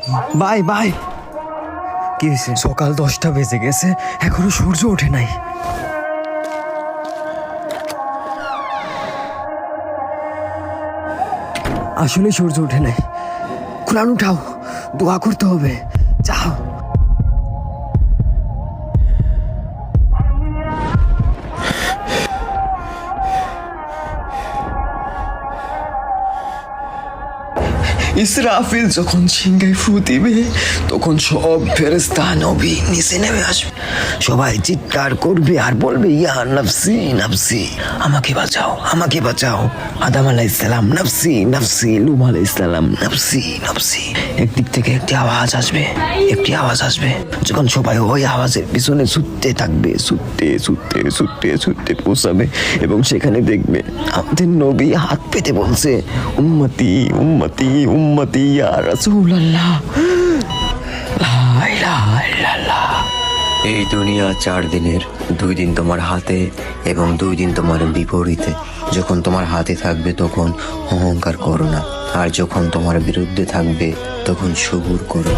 Bye bye. কি হয়েছে? সকাল 10টা বেজে গেছে, এখনো সূর্য ওঠে নাই। আসলে সূর্য ওঠে নাই। কোরআন উঠাও, দোয়া করতে হবে, যাও। ইসরাফিল যখন সিংহায় ফু দিবে তখন সব ফেরেশতা নবী নিচে নেমে আসবে। সবাই চিৎকার করবে আর বলবে, ইয়া নাফসি নাফসি, আমাকে বাঁচাও, আমাকে বাঁচাও। আদম আলাইহিস সালাম নাফসি নাফসি, লূত আলাইহিস সালাম নাফসি নাফসি। একদিক থেকে একটি আওয়াজ আসবে, একটি আওয়াজ আসবে। যখন সবাই ওই আওয়াজের পিছনে ছুটতে থাকবে, ছুটতে ছুটতে ছুটতে ছুটতে পৌঁছাবে এবং সেখানে দেখবে আমাদের নবী হাত পেতে বলছে, উম্মতি উম্মতি উম্মতি ইয়া রাসূলুল্লাহ, লা ইলাহা ইল্লাল্লাহ। এই দুনিয়া 4 দিনের, 2 দিন তোমার হাতে এবং 2 দিন তোমার বিপরীতে। যখন তোমার হাতে থাকবে তখন অহংকার করো না, আর যখন তোমার বিরুদ্ধে থাকবে তখন সবুর করো।